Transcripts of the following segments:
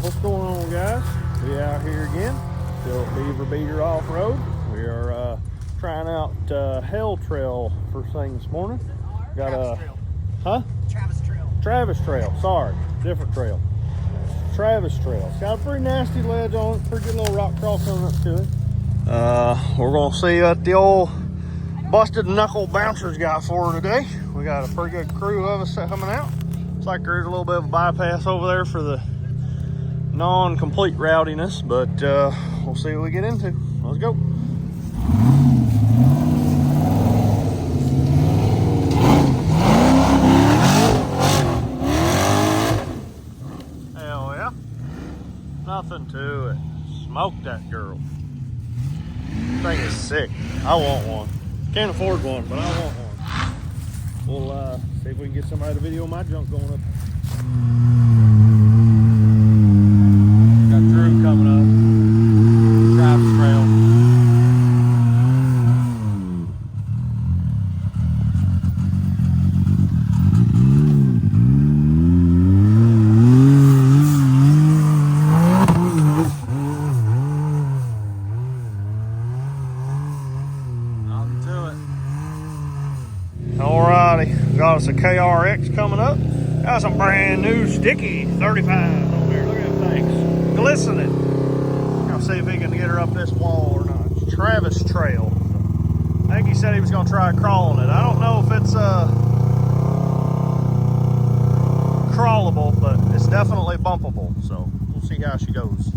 What's going on, guys? We out here again, still at Beaver Off-Road. We are trying out Hell Trail first thing this morning. Got Travis Trail. Travis Trail. Travis Trail, sorry, different trail. Travis Trail. It's got a pretty nasty ledge on it, pretty good little rock crawl coming up to it. We're gonna see what the old busted knuckle bouncers got for her today. We got a pretty good crew of us coming out. Looks like there's a little bit of a bypass over there for the non-complete rowdiness, but we'll see what we get into. Let's go. Hell yeah. Nothing to it. Smoke that girl. Thing is sick. I want one. Can't afford one, but I want one. We'll see if we can get somebody to video my junk going up. Got Drew coming up. Travis Trail. Nothing to it. Alrighty, got us a KRX coming up. Got some brand new sticky 35 over here. Look at them things. Glistening. I'll see if he can get her up this wall or not. It's Travis Trail. I think he said he was going to try crawling it. I don't know if it's crawlable, but it's definitely bumpable. So we'll see how she goes.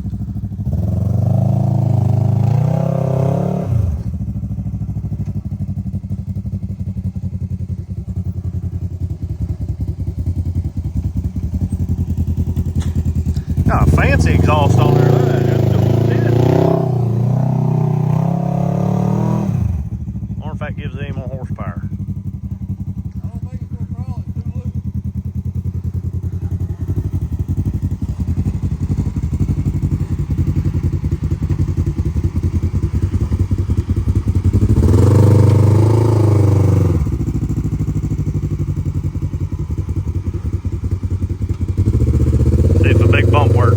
Got a fancy exhaust on there. Look at that. That's doing it. I wonder if that gives it any more horsepower. I don't think it's going to crawl. It's too loose. See if the big bump works.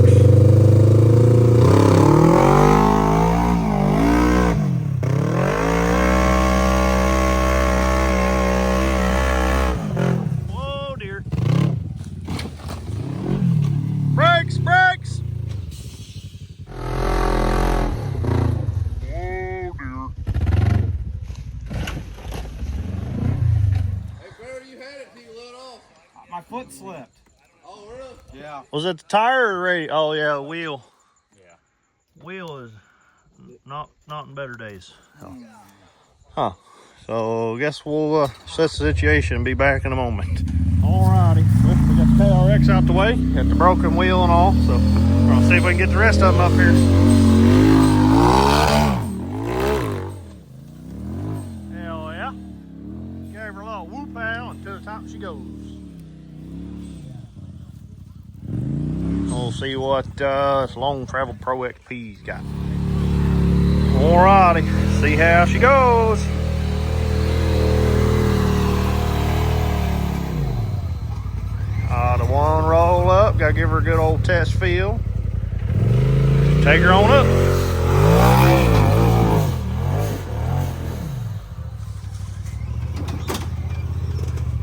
Whoa, dear. Brakes, brakes! Whoa, dear. Hey, where you had it till you let off? My foot slipped. Oh, really? Yeah. Was it the tire or radio? Oh yeah, the wheel. Yeah. Wheel is not in better days. Oh. Huh. So I guess we'll assess the situation and be back in a moment. Alrighty. Well, we got the KRX out the way. Got the broken wheel and all. So we're gonna see if we can get the rest of them up here. Hell yeah. Gave her a little whoop out and to the top she goes. We'll see what this Long Travel Pro XP's got. Alrighty, see how she goes. The one roll up, Gotta give her a good old test feel. Take her on up.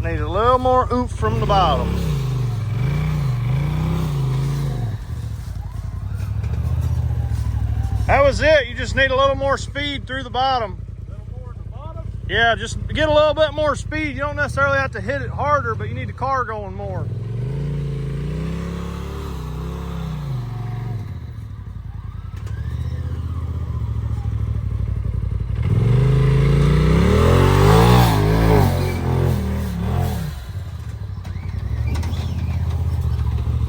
Need a little more oomph from the bottom. That was it. You just need a little more speed through the bottom. A little more at the bottom? Yeah, just get a little bit more speed. You don't necessarily have to hit it harder, but you need the car going more.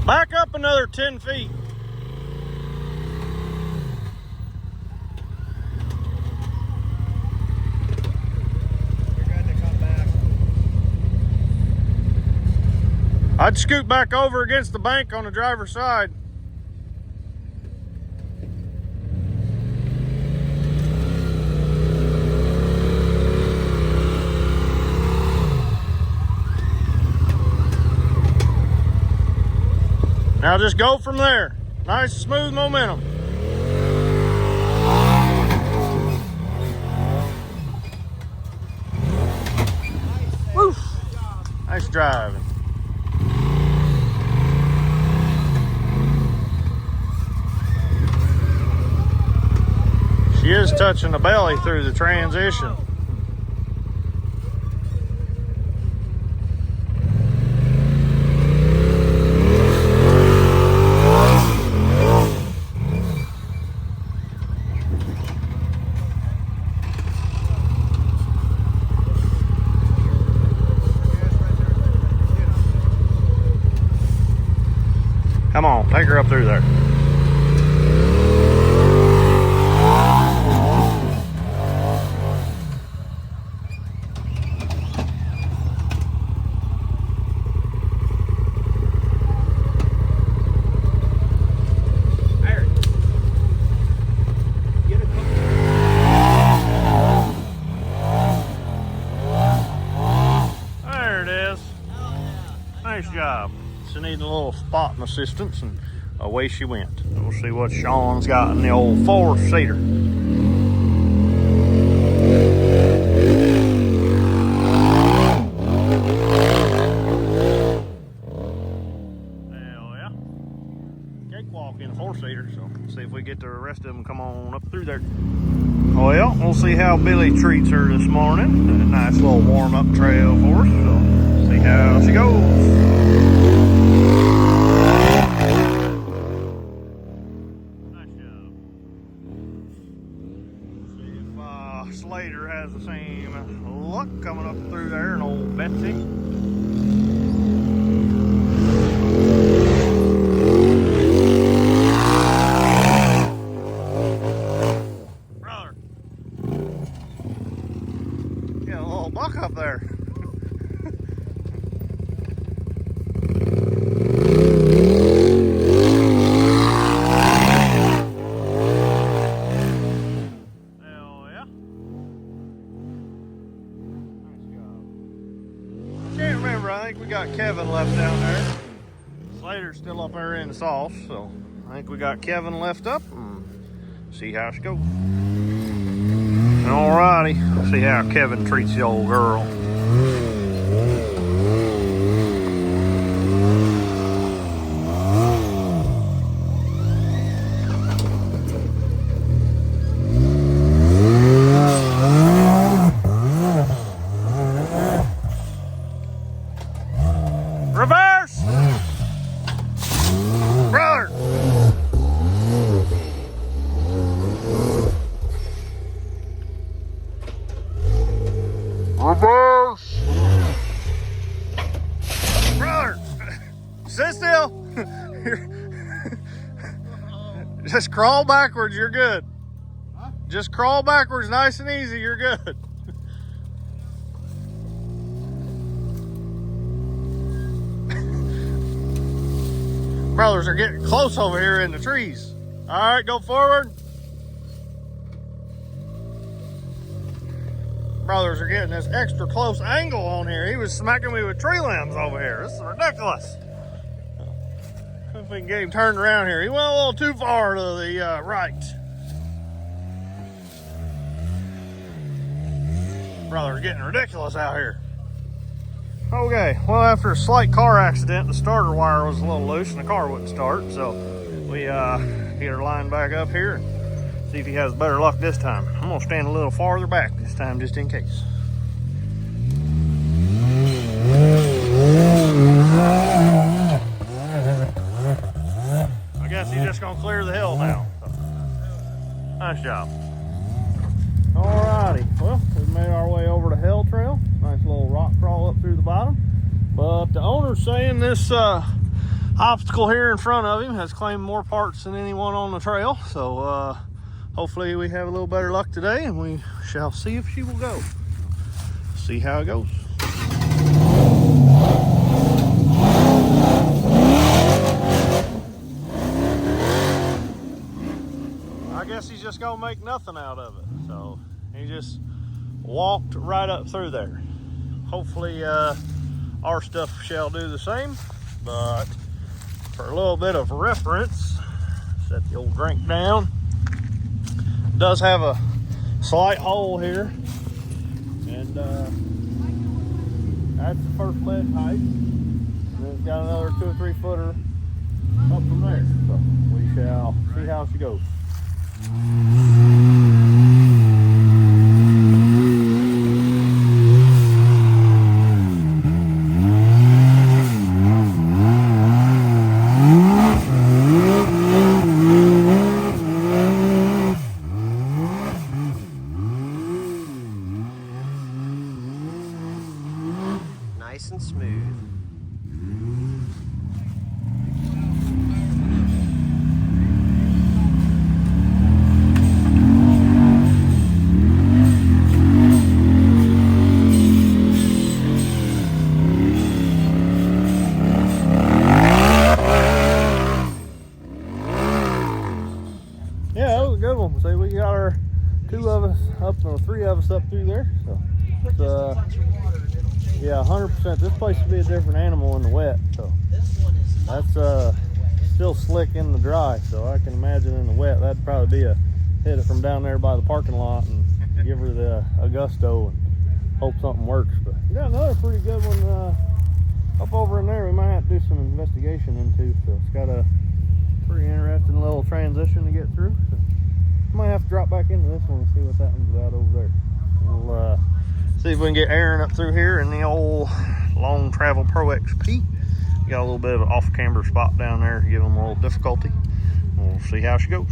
Back up another 10 feet. I'd scoot back over against the bank on the driver's side. Now just go from there. Nice smooth momentum. Woo! Nice driving. She is touching the belly through the transition. Come on, take her up through there. Nice job. She needed a little spotting assistance, and away she went. We'll see what Sean's got in the old four-seater. Hell yeah. Cakewalk in a four-seater, so see if we get the rest of them come on up through there. Well, we'll see how Billy treats her this morning. A nice little warm-up trail for us, so see how she goes. Slater has the same look coming up through there, and old Betsy. Brother, got a little buck up there. I think we got Kevin left down there. Slater's still up there in the sauce, so I think we got Kevin left up and see how she goes. Alrighty, let's see how Kevin treats the old girl. Reverse! Brother! Reverse! Brother! Sit still! Just crawl backwards, you're good. Huh? Just crawl backwards nice and easy, you're good. Brothers are getting close over here in the trees. All right, go forward. Brothers are getting this extra close angle on here. He was smacking me with tree limbs over here. This is ridiculous. If we can get him turned around here. He went a little too far to the right. Brother, getting ridiculous out here. Okay, well, after a slight car accident, the starter wire was a little loose and the car wouldn't start, so we get her lined back up here and see if he has better luck this time. I'm gonna stand a little farther back this time just in case. I guess he's just gonna clear the hill now. So, nice job. Alrighty, well, we've made our way over the hill trail. Nice little rock crawl up through the bottom. But the owner's saying this obstacle here in front of him has claimed more parts than anyone on the trail. So hopefully we have a little better luck today and we shall see if she will go. See how it goes. I guess he's just gonna make nothing out of it. So he just walked right up through there. Hopefully our stuff shall do the same, but for a little bit of reference, set the old drink down. It does have a slight hole here, and that's the first lead pipe. And then it's got another 2 or 3 footer up from there. So we shall see how she goes. Nice and smooth. Yeah, that was a good one. See, we got our 2 of us up, or 3 of us up through there. So it's, yeah, 100%. This place should be a different animal in the wet. So that's still slick in the dry. So I can imagine in the wet that'd probably be a hit it from down there by the parking lot and give her the Augusto and hope something works. But we got another pretty good one up over in there. We might have to do some investigation into. So it's got a pretty interesting little transition to get through. So might have to drop back into this one and see what that one's about over there. We'll see if we can get Aaron up through here in the old Long Travel Pro XP. Got a little bit of an off-camber spot down there to give him a little difficulty. We'll see how she goes.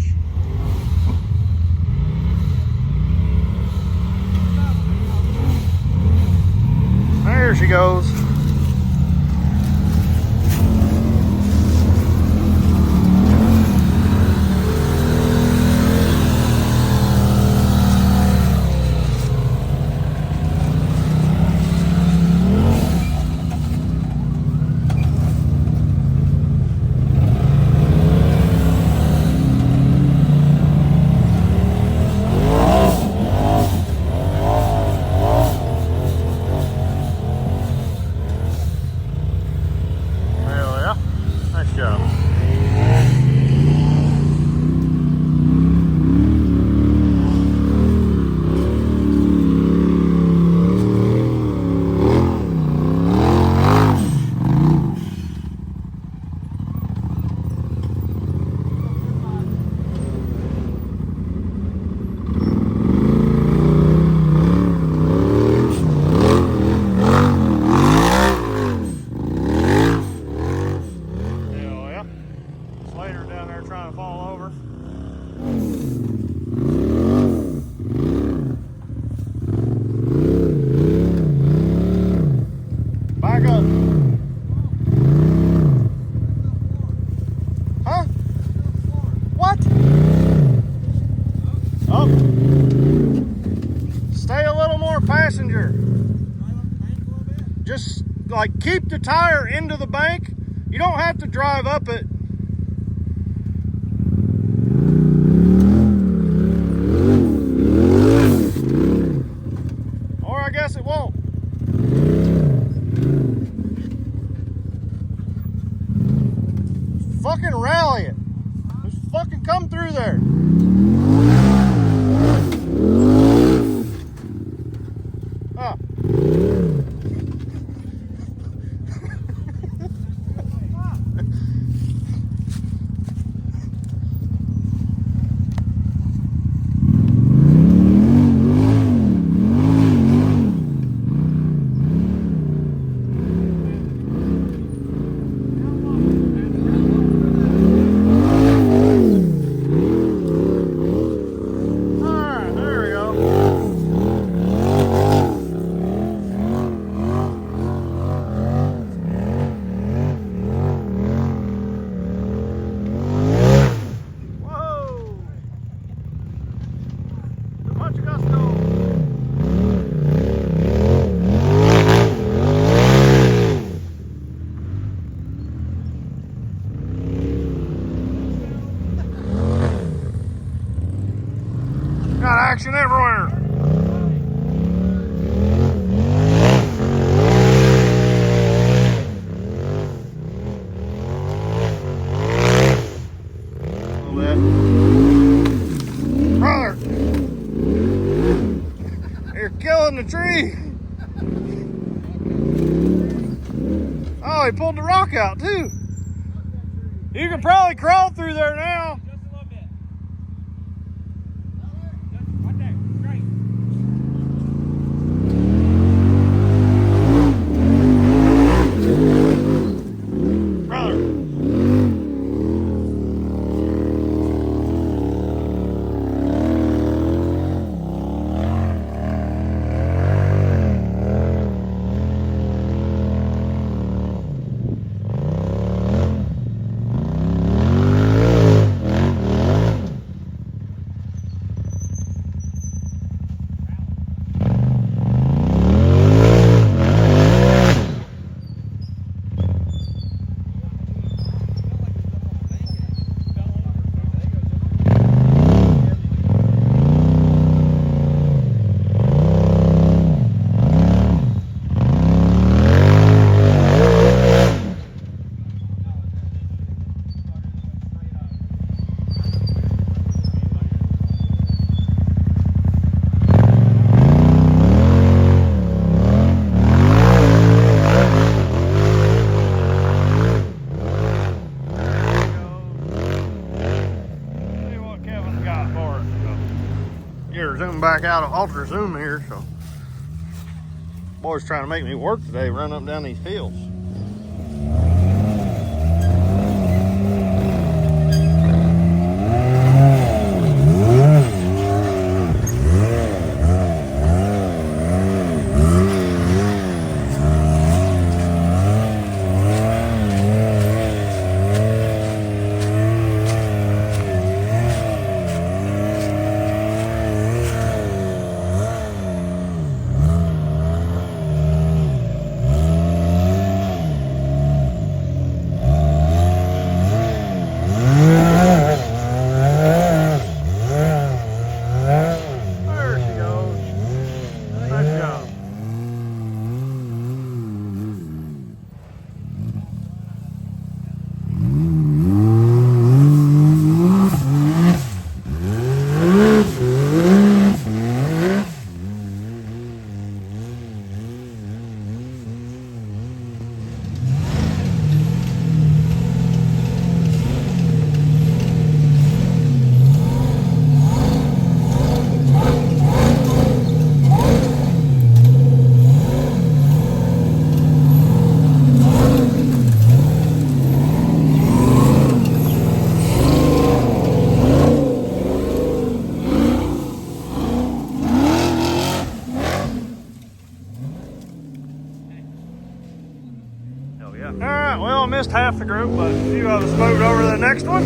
There she goes. Just like keep the tire into the bank. You don't have to drive up it. Or I guess it won't. fucking rally it. Just fucking come through there. Huh. Got action everywhere. A little bit. Brother, you're killing the tree. Oh, he pulled the rock out too. You can probably crawl through there now. Just a little bit. Right there, straight. Brother. Zoom back out of ultra zoom here, so boy's trying to make me work today, run up and down these fields. Alright, well, I missed half the group, but a few of us moved over to the next one.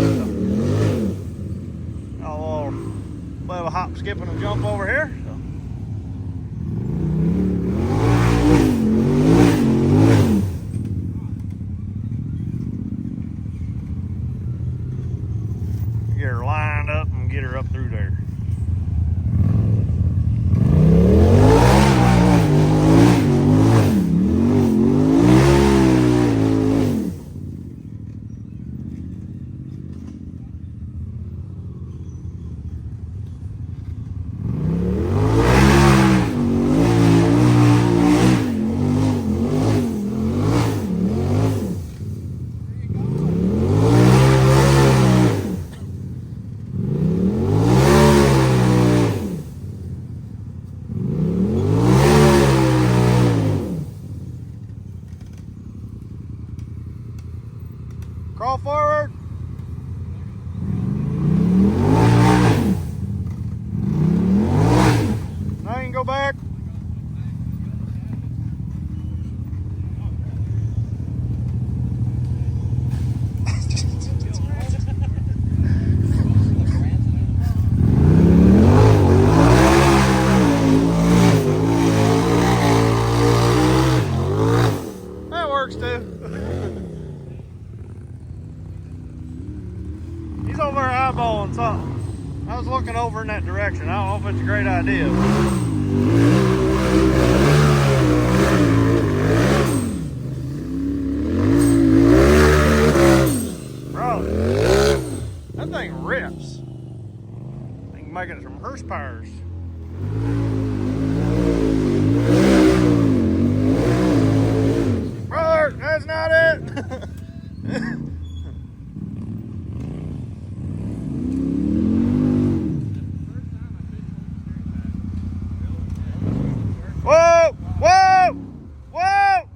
So, I'll have a hop, skip, and a jump over here. So. Get her lined up and get her up through there. forward. Now you can go back. That works too. He's over there eyeballing something. I was looking over in that direction. I don't know if it's a great idea. Bro, that thing rips. I think making it some horsepower. Brother, that's not it. Whoa! Whoa! Whoa!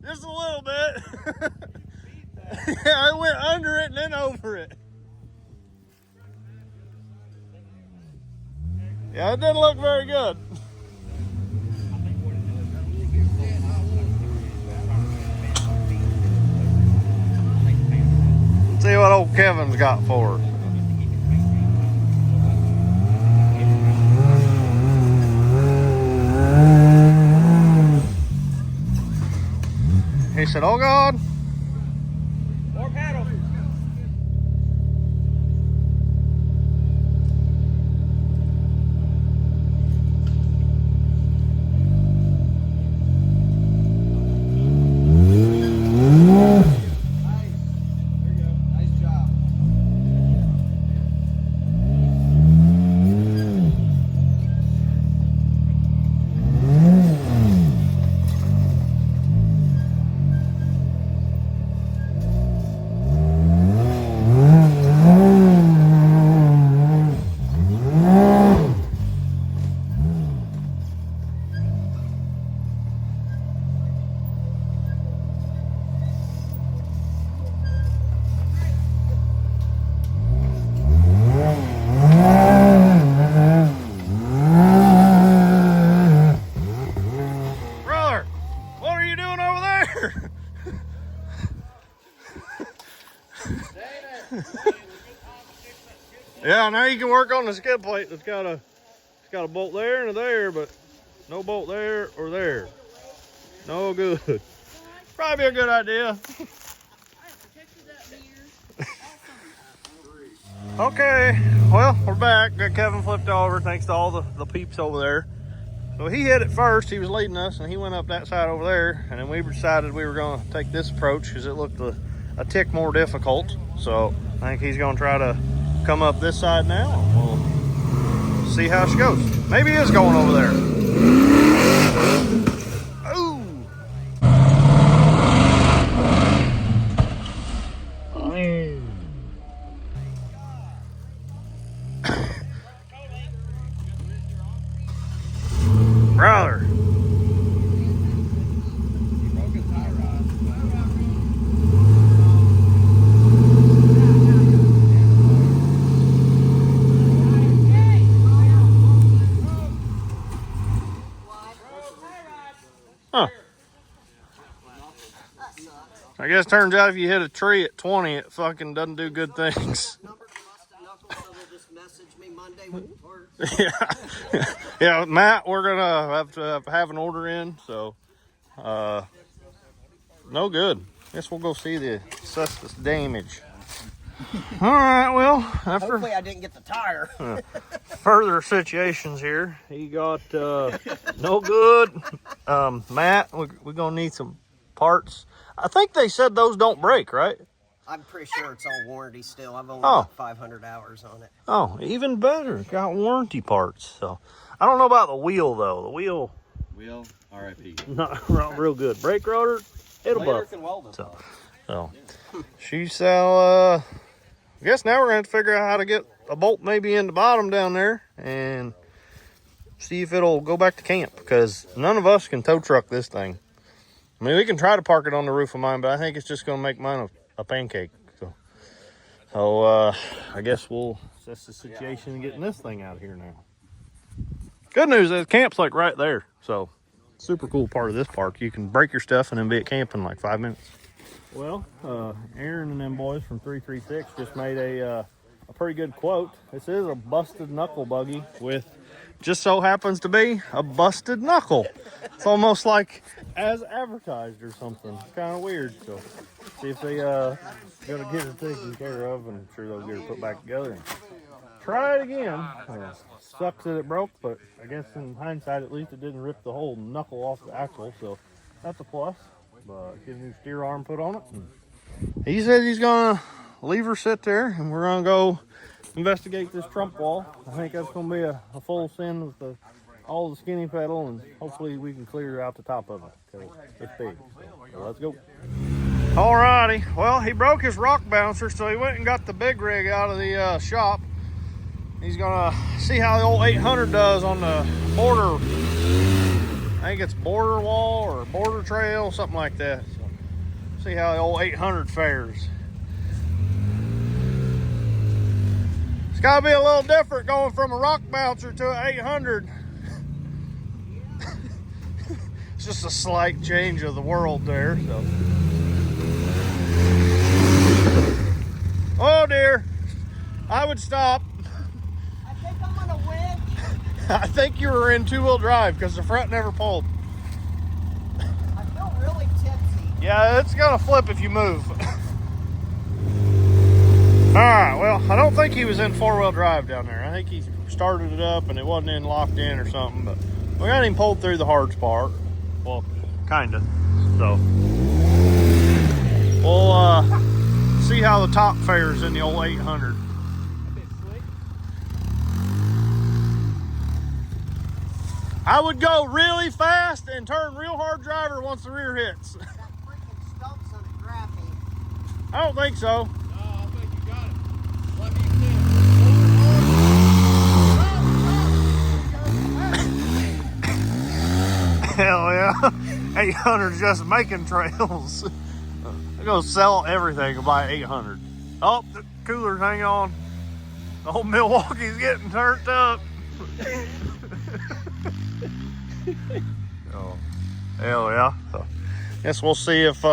Just a little bit. Yeah, I went under it and then over it. Yeah, it didn't look very good. See what old Kevin's got for her. He said, "Oh God." More paddle. Yeah, now you can work on the skid plate. It's got a bolt there and a there, but no bolt there or there. No good. Probably be a good idea. Okay, well, we're back. Got Kevin flipped over thanks to all the peeps over there. So he hit it first. He was leading us, and he went up that side over there. And then we decided we were going to take this approach because it looked a tick more difficult. So I think he's going to try to come up this side now. We'll see how she goes. Maybe he is going over there. Ooh. Brother. Huh. I guess turns out if you hit a tree at 20, it fucking doesn't do good things. Yeah. Yeah, Matt, we're gonna have to have an order in, so no good. Guess we'll go see the assess damage. All right, well, after hopefully I didn't get the tire. Further situations here, he got no good. Matt, we're gonna need some parts. I think they said those don't break, right? I'm pretty sure it's all warranty still. I've only got 500 hours on it. Oh, even better. Got warranty parts. So I don't know about the wheel though. The wheel RIP. not real good. Brake rotor, It'll buff. Can weld it. So she shall, I guess now we're going to have to figure out how to get a bolt maybe in the bottom down there and see if it'll go back to camp, because none of us can tow truck this thing. I mean, we can try to park it on the roof of mine, but I think it's just going to make mine a pancake. So I guess we'll assess the situation and getting this thing out of here now. Good news is camp's like right there. So super cool part of this park. You can break your stuff and then be at camp in like 5 minutes. Well, Aaron and them boys from 336 just made a pretty good quote. This is a busted knuckle buggy with just so happens to be a busted knuckle. It's almost like as advertised or something. It's kind of weird. So see if they gonna get her taken care of, and I'm sure they'll get her put back together and try it again. Sucks that it broke, but I guess in hindsight at least it didn't rip the whole knuckle off the axle, so that's a plus. But get a new steer arm put on it. And he said he's gonna leave her sit there, and we're gonna go investigate this trump wall. I think that's gonna be a full send with all the skinny pedal, and hopefully we can clear out the top of it because it's big. So let's go. Alrighty, well, he broke his rock bouncer, so he went and got the big rig out of the shop. He's gonna see how the old 800 does on the border. I think it's border wall or border trail, something like that. So see how the old 800 fares. It's gotta be a little different going from a rock bouncer to an 800. It's just a slight change of the world there. So. Oh dear, I would stop. I think I'm gonna win. I think you were in two-wheel drive because the front never pulled. I feel really tipsy. Yeah, it's gonna flip if you move. All right, well, I don't think he was in four-wheel drive down there. I think he started it up and it wasn't in locked in or something, but we got him pulled through the hard part. Well, kinda. So we'll see how the top fares in the old 800. I would go really fast and turn real hard driver once the rear hits. That freaking stump's on a graphy. I don't think so. No, I think you got it. Let me see. Hell yeah. 800's just making trails. I'm gonna sell everything and buy 800. Oh, the cooler's hanging on. The whole Milwaukee's getting turned up. Oh, hell yeah. So, guess we'll see if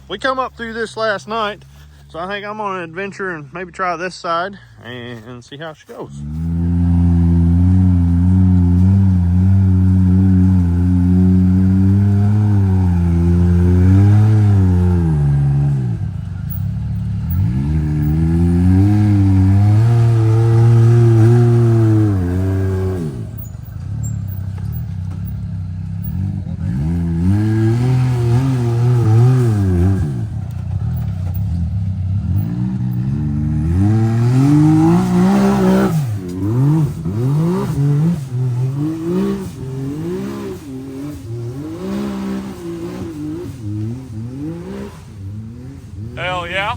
we come up through this last night. So I think I'm on an adventure and maybe try this side and see how she goes. Hell yeah.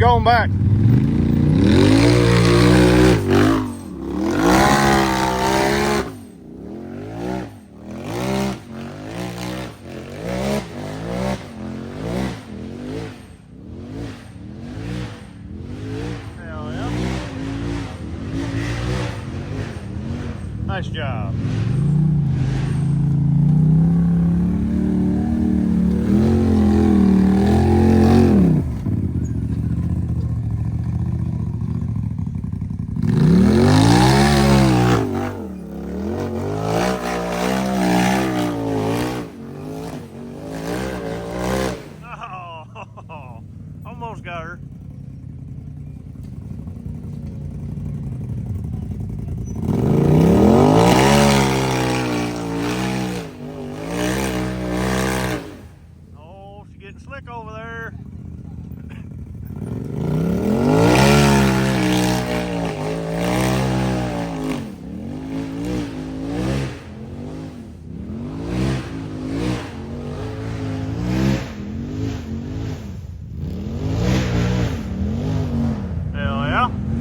going back. Hell yeah. Nice job. Almost got her. Oh, she's getting slick over there.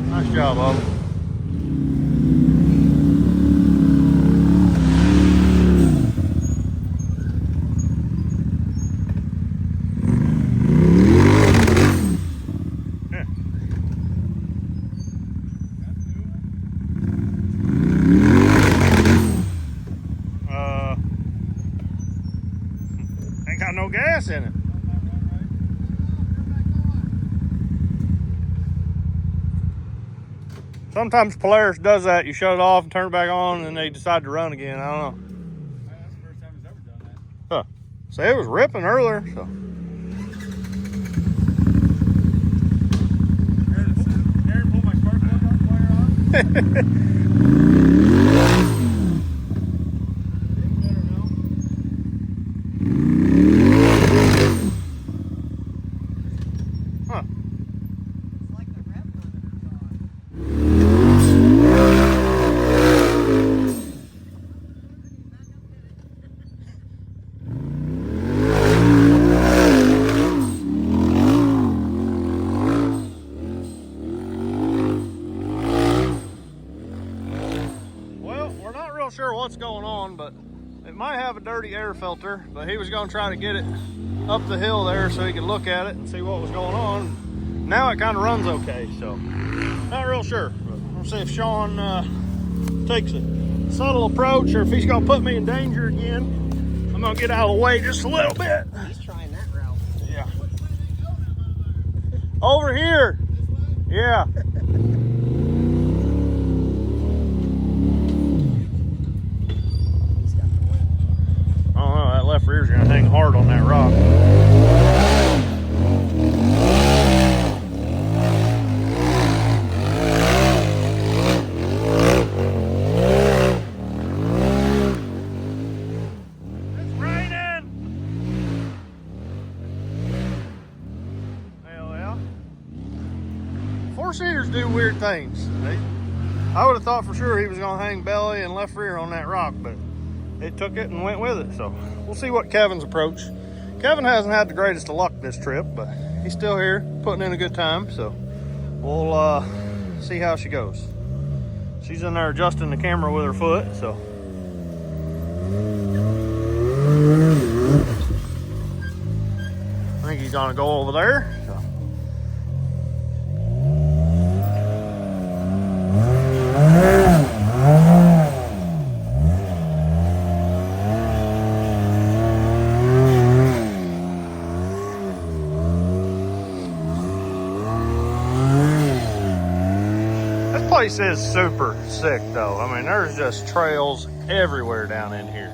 Nice job, Alba. Ain't got no gas in it. Sometimes Polaris does that. You shut it off and turn it back on, and then they decide to run again. I don't know. That's the first time it's ever done that. Huh. So it was ripping earlier. So. Aaron pulled my spark plug on. Huh. It's like the rev limiter's on. Sure what's going on, but it might have a dirty air filter, but he was going to try to get it up the hill there so he could look at it and see what was going on. Now it kind of runs okay, so not real sure, but we'll see if Sean takes a subtle approach or if he's going to put me in danger again. I'm going to get out of the way just a little bit. He's trying that route. Yeah. Over here. Yeah. Left rear's gonna hang hard on that rock. It's raining! Hell yeah. Four-seaters do weird things. I would have thought for sure he was gonna hang belly and left rear on that rock, but it took it and went with it. So we'll see what Kevin's approach. Kevin hasn't had the greatest of luck this trip, but he's still here putting in a good time. So we'll see how she goes. She's in there adjusting the camera with her foot. So I think he's gonna go over there. So. This place is super sick though. I mean, there's just trails everywhere down in here.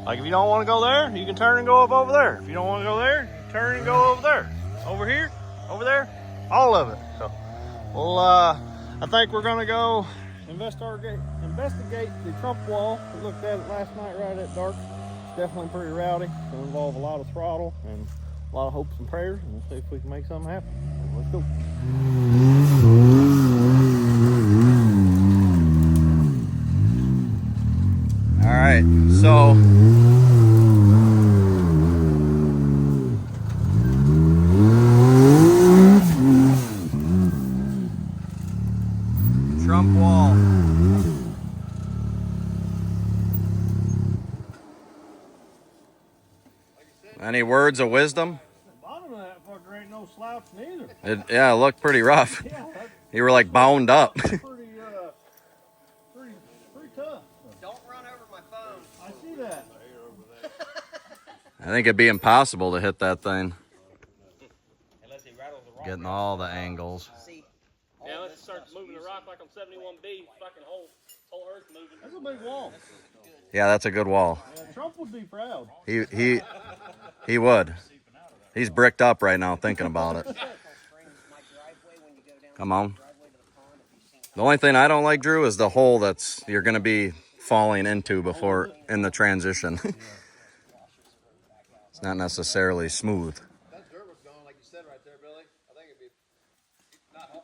Like if you don't want to go there, you can turn and go up over there. If you don't want to go there, you turn and go over there. Over here, over there, all of it. So, well, I think we're gonna go investigate the trunk wall. We looked at it last night right at dark. It's definitely pretty rowdy. It's gonna involve a lot of throttle and a lot of hopes and prayers, and we'll see if we can make something happen. Let's go. All right, so Trump wall. Any words of wisdom? The bottom of that fucker ain't no slouch neither. Yeah, it looked pretty rough. Yeah, You were like bound up. pretty tough. Don't run over my phone. I see that. I think it'd be impossible to hit that thing. Unless he rattles the rock. Getting all the angles. See, Yeah, let's start moving the rock like I'm 71B. Fucking whole earth moving. That's a big wall. Yeah, that's a good wall. Yeah, Trump would be proud. He would. He's bricked up right now thinking about it. Come on. The only thing I don't like, Drew, is the hole that's you're going to be falling into before in the transition. It's not necessarily smooth. That dirt was going, like you said right there, Billy. I think it'd be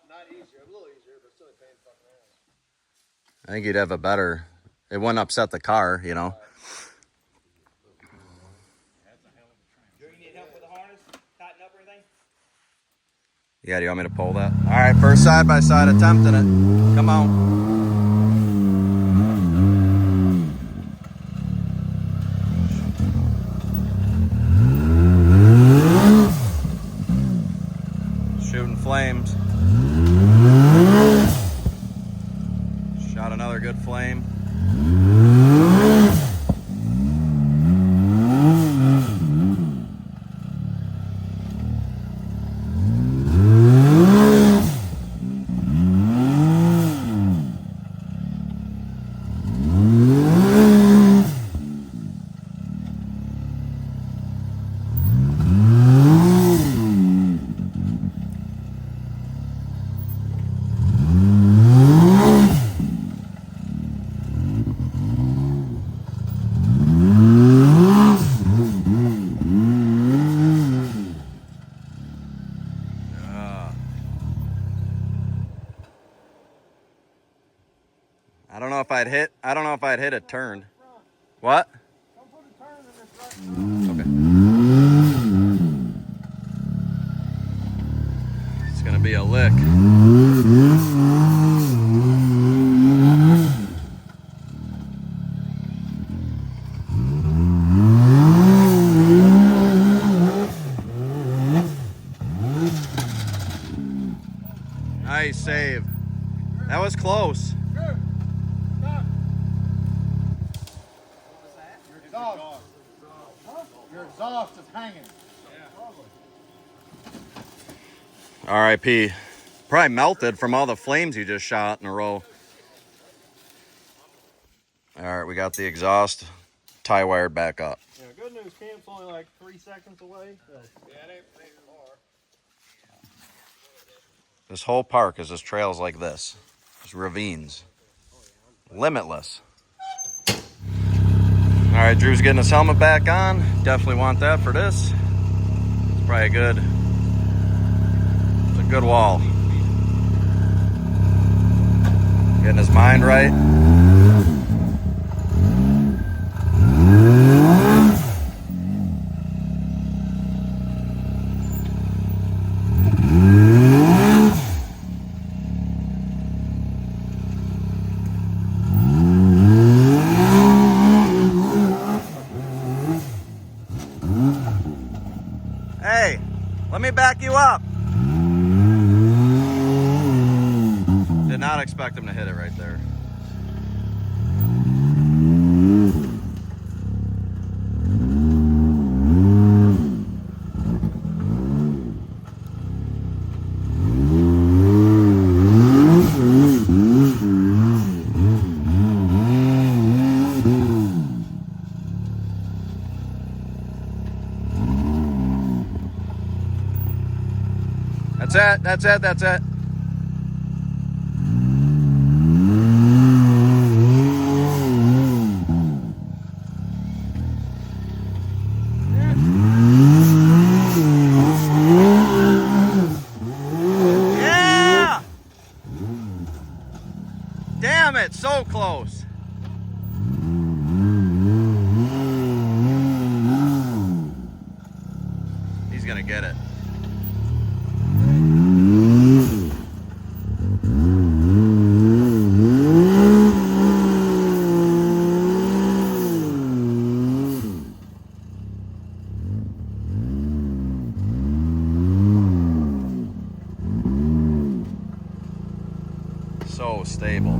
not easier, a little easier, but still a pain fucking ass. I think you'd have a better. It wouldn't upset the car, you know. Do you need help with the harness? Tighten up or anything? Yeah, do you want me to pull that? All right, first side-by-side attempting it. Come on. Shooting flames. Shot another good flame. I don't know if I'd hit it turned. What? Okay. It's gonna be a lick. Nice save. That was close. Your exhaust is hanging. R.I.P. Probably melted from all the flames you just shot in a row. All right, we got the exhaust tie wired back up. Yeah, good news, camp's only like 3 seconds away. So. Yeah, it ain't far. This whole park is just trails like this. Just ravines. Limitless. All right, Drew's getting his helmet back on. Definitely want that for this. It's probably a good, it's a good wall. Getting his mind right. Hey, let me back you up. Did not expect him to hit it right there. That's it. Yeah! Damn it, so close. He's gonna get it. so stable.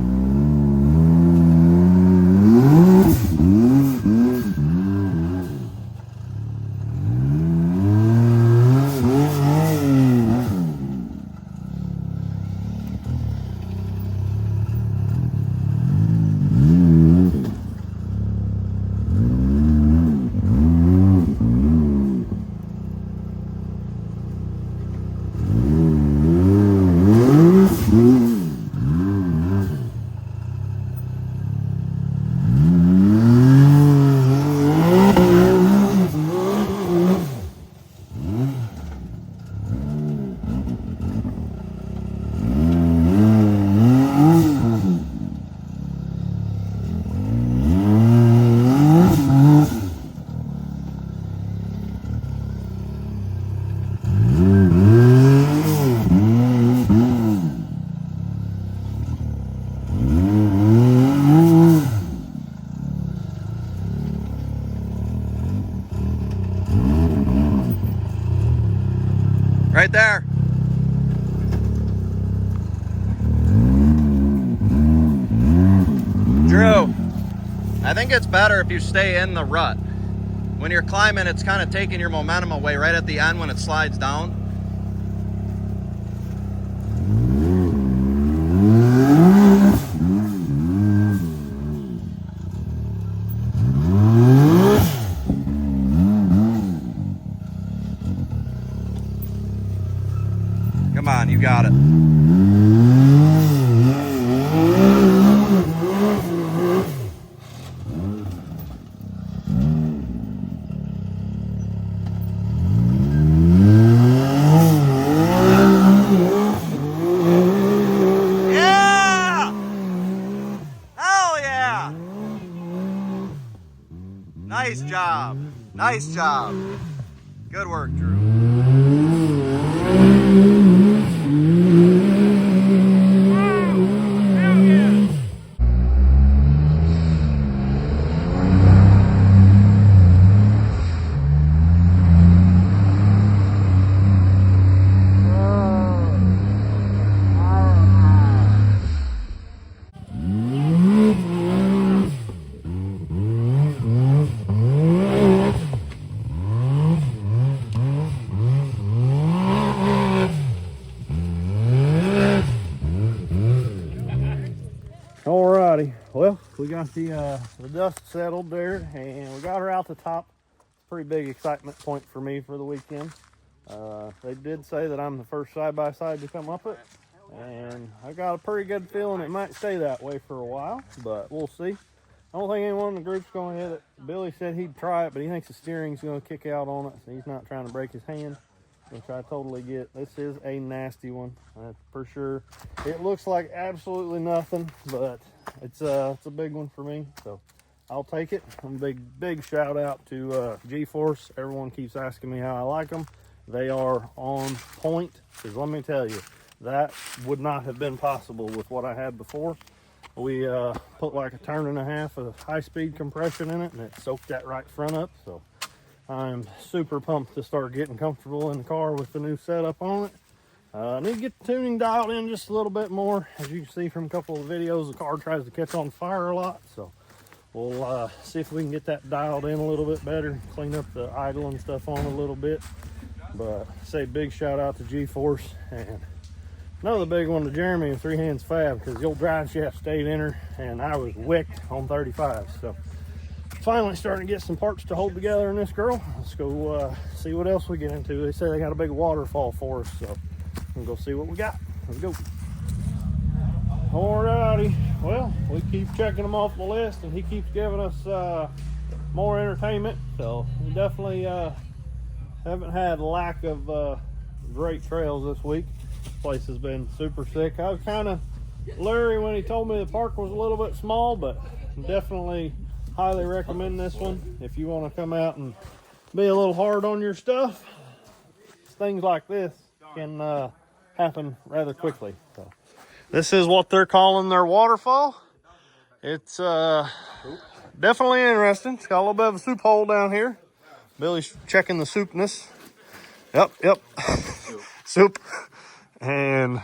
Right there. Drew, I think it's better if you stay in the rut. When you're climbing, it's kind of taking your momentum away right at the end when it slides down. Come on, you got it. Yeah! Hell yeah! Nice job. Nice job. Good work, Drew. Alrighty, well, we got the dust settled there, and we got her out the top. Pretty big excitement point for me for the weekend. They did say that I'm the first side-by-side to come up it, and I got a pretty good feeling it might stay that way for a while, but we'll see. I don't think anyone in the group's going to hit it. Billy said he'd try it, but he thinks the steering's going to kick out on it, so he's not trying to break his hand, which I totally get. This is a nasty one, for sure. It looks like absolutely nothing, but it's a big one for me, so I'll take it. Big shout out to G-Force. Everyone keeps asking me how I like them. They are on point, because let me tell you, that would not have been possible with what I had before. We put like a turn and a half of high-speed compression in it, and it soaked that right front up, so I'm super pumped to start getting comfortable in the car with the new setup on it. I need to get the tuning dialed in just a little bit more. As you can see from a couple of videos, the car tries to catch on fire a lot, so we'll see if we can get that dialed in a little bit better, clean up the idle and stuff on a little bit. But say big shout out to G-Force, and another big one to Jeremy and Three Hands Fab, because the old drive shaft stayed in her and I was wicked on 35. So finally starting to get some parts to hold together in this girl. Let's go see what else we get into. They say they got a big waterfall for us, so we'll go see what we got. Let's go. Alrighty, well, we keep checking them off the list, and he keeps giving us more entertainment, so we definitely haven't had lack of great trails this week. This place has been super sick. I was kind of leery when he told me the park was a little bit small, but definitely highly recommend this one if you want to come out and be a little hard on your stuff. Things like this can happen rather quickly. So this is what they're calling their waterfall. It's definitely interesting. It's got a little bit of a soup hole down here. Billy's checking the soupness. Yep. Soup. And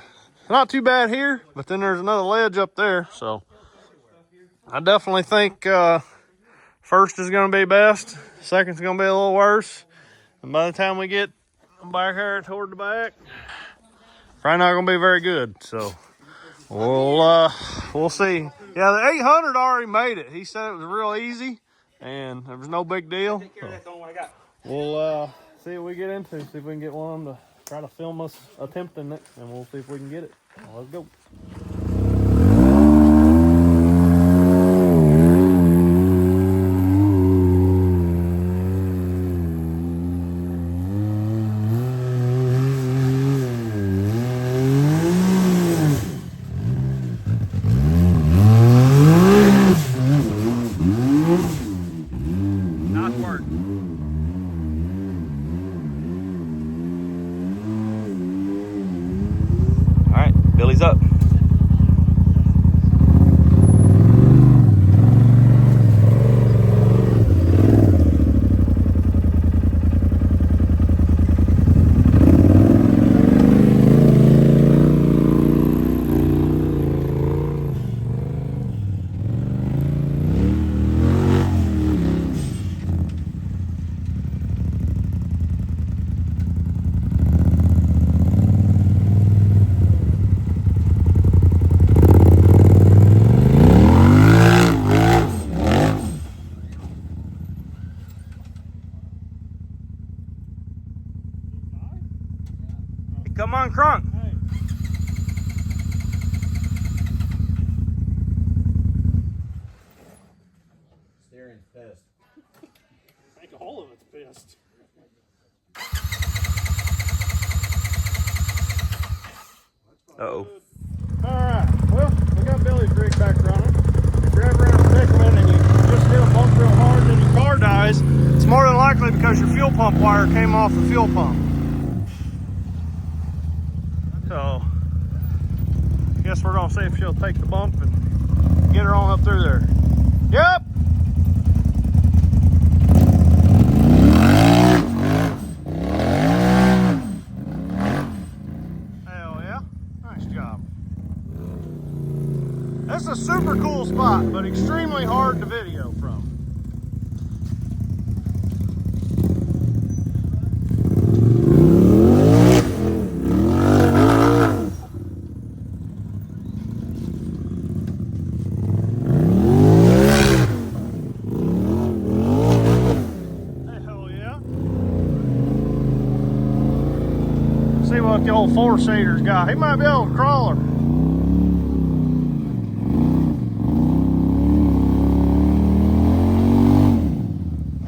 not too bad here, but then there's another ledge up there. So I definitely think first is going to be best. Second's going to be a little worse. And by the time we get back here toward the back, probably not going to be very good. So we'll see. Yeah, the 800 already made it. He said it was real easy and there was no big deal. So we'll see what we get into. See if we can get one of them to try to film us attempting it, and we'll see if we can get it. Let's go. Billy's up. Come on, Crunk. Steering's pissed. I think all of it's pissed. Uh-oh. Alright, well, we got Billy's rig back running. If you're ever in a predicament and you just hit a bump real hard and then your car dies, it's more than likely because your fuel pump wire came off the fuel pump. So, I guess we're gonna see if she'll take the bump and get her on up through there. Yep! Hell yeah, nice job. This is a super cool spot, but extremely hard to video from. See what the old four-seater's got. He might be able to crawl her.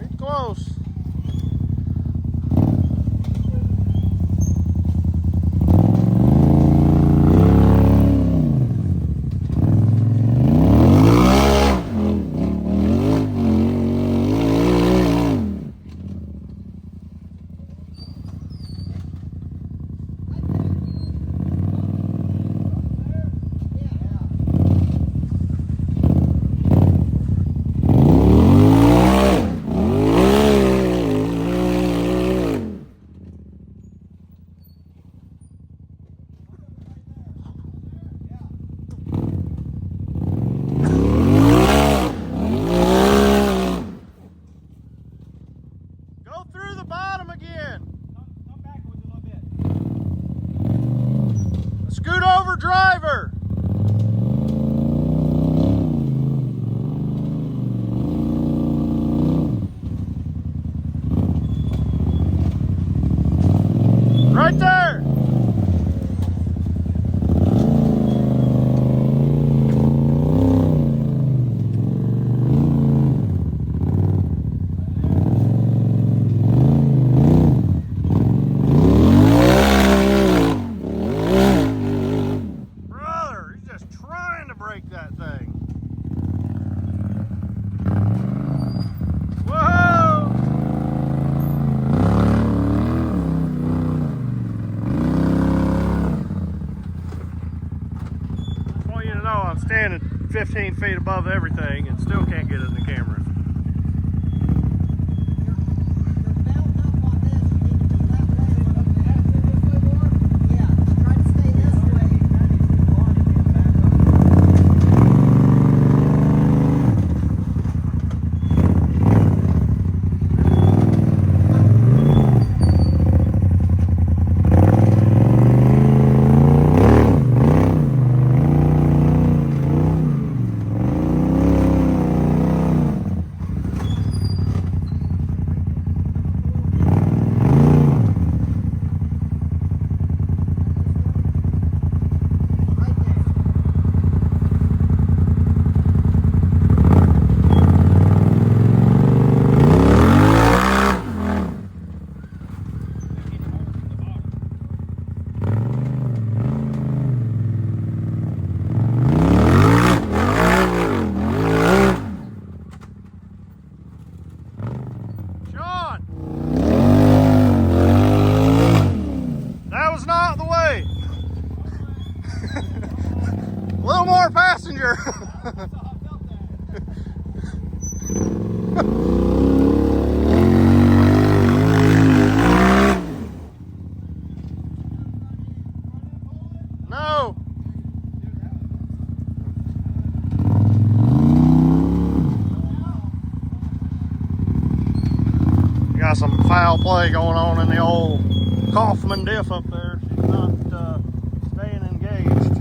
He's close. Scoot over, driver. Right there. That thing. Whoa! I want you to know I'm standing 15 feet above everything and still can't get it in the camera. passenger. No. Got some foul play going on in the old Kaufman diff up there. She's not staying engaged.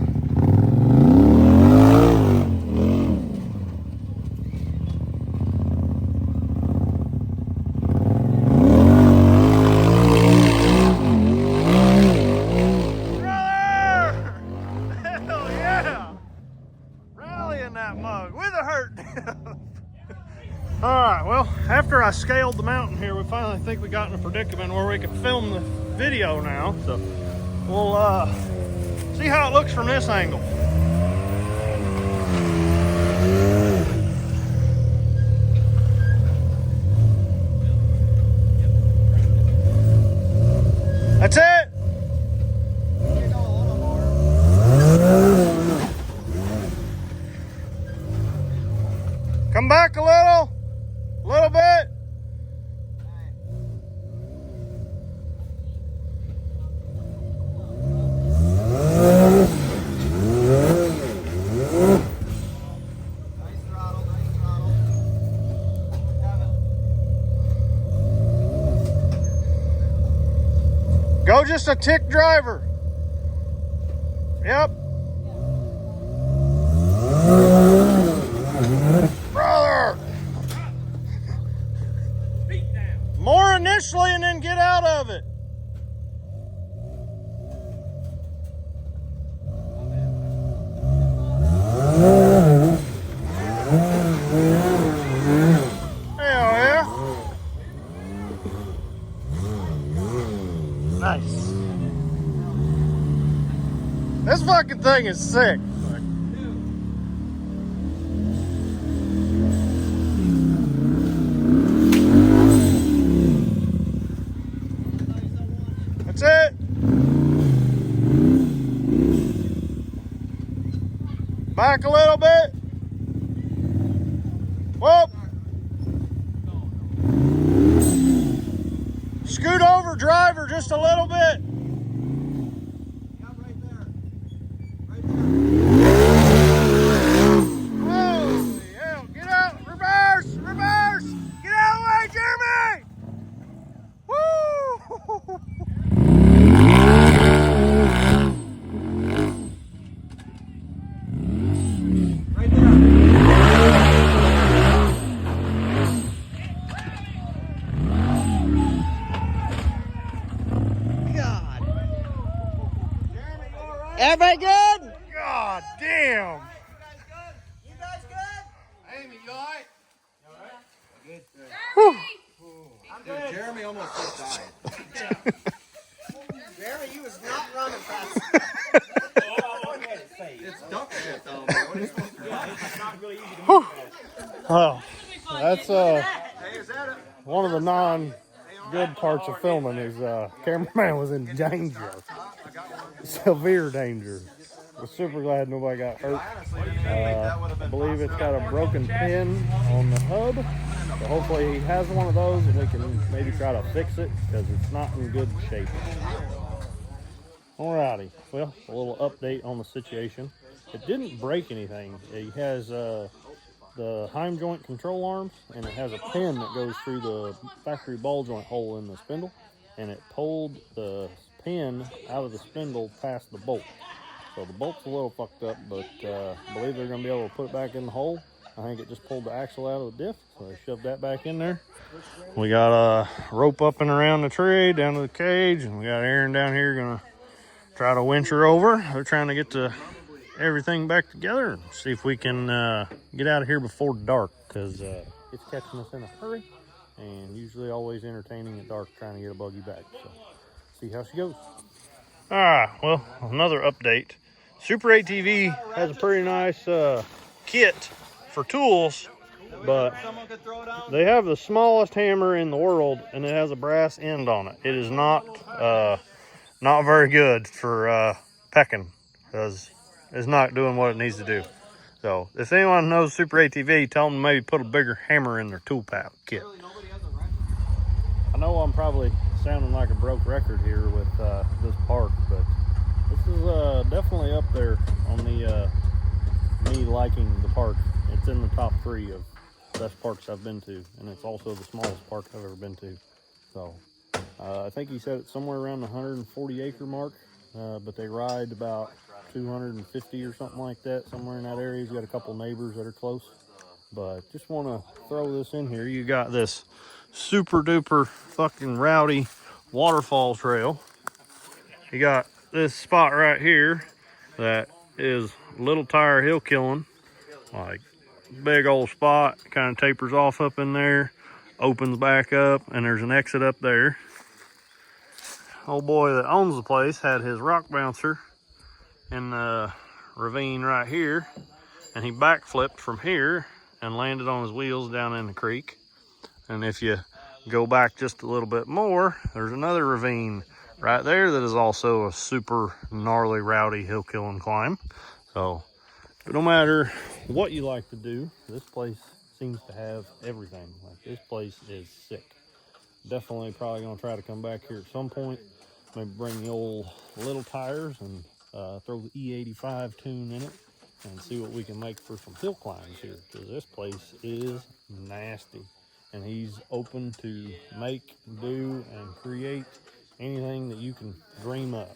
Brother! Hell yeah! Rallying that mug with a hurt diff. All right, well, after I scaled the mountain here, we finally think we got in a predicament where we could film the video now. So we'll see how it looks from this angle. That's it. Come back a little bit. Nice throttle, nice throttle. Go just a tick driver. Yep. Brother. More initially and then get out of it. Hell yeah. Nice. This fucking thing is sick. That's it. Back a little bit. Whoop. Scoot over, driver, just a little bit. Yep, right there. Right there. Holy hell. Get out. Reverse. Reverse. Get out of the way, Jeremy. Woo. Right there. God. Jeremy, you all right? Everybody good? God damn. You guys good? Amy, you all right? Dude, Jeremy almost just died. Jeremy, you was not running fast. It's duck shit down there. What are you supposed to do? Oh, that's Hey, is that it? one of the non-good parts of filming is cameraman was in danger, severe danger. We're super glad nobody got hurt. I believe it's got a broken pin on the hub, so hopefully he has one of those and we can maybe try to fix it because it's not in good shape. Alrighty, well, a little update on the situation. It didn't break anything. It has the Heim joint control arms, and it has a pin that goes through the factory ball joint hole in the spindle, and it pulled the pin out of the spindle past the bolt. So the bolt's a little fucked up, but I believe they're going to be able to put it back in the hole. I think it just pulled the axle out of the diff, so they shoved that back in there. We got a rope up and around the tree down to the cage, and we got Aaron down here going to try to winch her over. They're trying to get everything back together and see if we can get out of here before dark, because it's catching us in a hurry, and usually always entertaining at dark trying to get a buggy back. So see how she goes. All right, well, another update. Superatv has a pretty nice kit for tools, but they have the smallest hammer in the world, and it has a brass end on it. It is not very good for pecking, because it's not doing what it needs to do. So if anyone knows Superatv, tell them to maybe put a bigger hammer in their tool pack kit. I know I'm probably sounding like a broke record here with this park, but this is definitely up there on the me liking the park. It's in the top 3 of best parks I've been to, and it's also the smallest park I've ever been to. So I think he said it's somewhere around the 140 acre mark, but they ride about 250 or something like that, somewhere in that area. He's got a couple neighbors that are close, but just want to throw this in here. You got this super duper fucking rowdy waterfall trail. You got this spot right here that is little tire hill killing, like big old spot, kind of tapers off up in there, opens back up, and there's an exit up there. Old boy that owns the place had his rock bouncer in the ravine right here, and he backflipped from here and landed on his wheels down in the creek. And if you go back just a little bit more, there's another ravine right there that is also a super gnarly, rowdy hill killing climb. So no matter what you like to do, this place seems to have everything. Like, this place is sick. Definitely probably gonna try to come back here at some point. Maybe bring the old little tires and throw the E85 tune in it and see what we can make for some hill climbs here, because this place is nasty. And he's open to make, do, and create anything that you can dream up.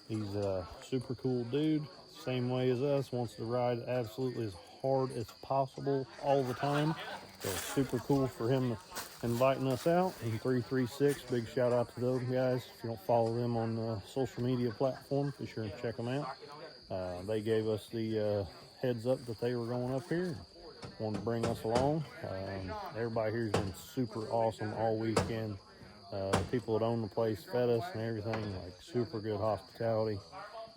He's a super cool dude, same way as us, wants to ride absolutely as hard as possible all the time. So super cool for him inviting us out. And 336, big shout out to those guys. If you don't follow them on the social media platforms, be sure and check them out. They gave us the heads up that they were going up here, wanted to bring us along. Everybody here's been super awesome all weekend. People that own the place fed us and everything, like super good hospitality.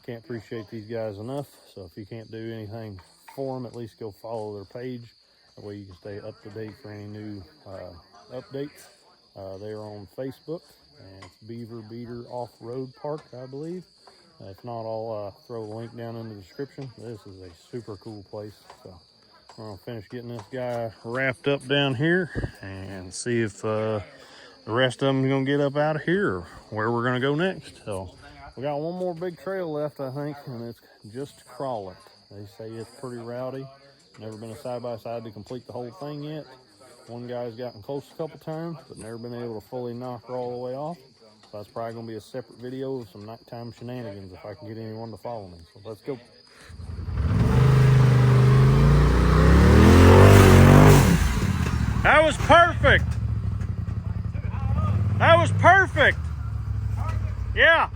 Can't appreciate these guys enough. So if you can't do anything for them, at least go follow their page. That way you can stay up to date for any new updates. They are on Facebook, and it's Beaver Beater Off-Road Park, I believe. If not, I'll throw a link down in the description. This is a super cool place. So we're gonna finish getting this guy wrapped up down here and see if the rest of them are gonna get up out of here or where we're gonna go next. So we got one more big trail left, I think, and it's just Crawl It. They say it's pretty rowdy. Never been a side-by-side to complete the whole thing yet. One guy's gotten close a couple times, but never been able to fully knock her all the way off. So that's probably gonna be a separate video of some nighttime shenanigans if I can get anyone to follow me. So let's go. That was perfect. That was perfect. Yeah.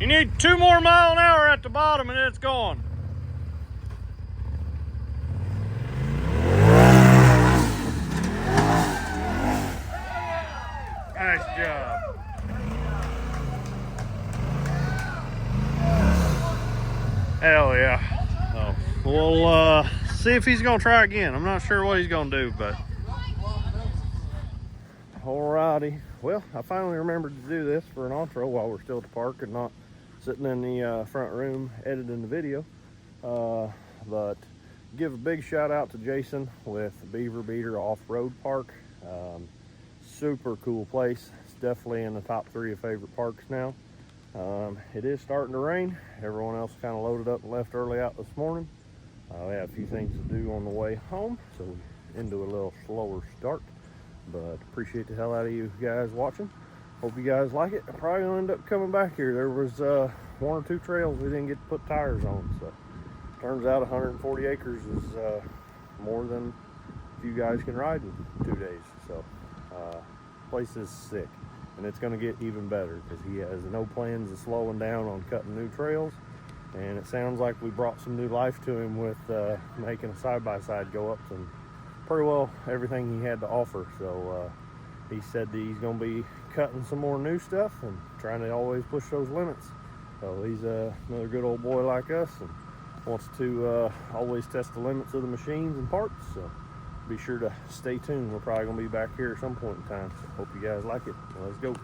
You need 2 more miles an hour at the bottom and it's gone. Nice job. Hell yeah. So we'll see if he's gonna try again. I'm not sure what he's gonna do, but alrighty. Well, I finally remembered to do this for an outro while we're still at the park and not sitting in the front room editing the video. But give a big shout out to Jason with Beaver Beater Off-Road Park. Super cool place. It's definitely in the top 3 of favorite parks now. It is starting to rain. Everyone else kind of loaded up and left early out this morning. We had a few things to do on the way home, so into a little slower start. But appreciate the hell out of you guys watching. Hope you guys like it. I probably gonna end up coming back here. There was 1 or 2 trails we didn't get to put tires on, so turns out 140 acres is more than you guys can ride in 2 days. So place is sick, and it's gonna get even better because he has no plans of slowing down on cutting new trails. And it sounds like we brought some new life to him with making a side-by-side go up and pretty well everything he had to offer. So he said that he's going to be cutting some more new stuff and trying to always push those limits. So he's another good old boy like us and wants to always test the limits of the machines and parts. So be sure to stay tuned. We're probably going to be back here at some point in time. So hope you guys like it. Let's go.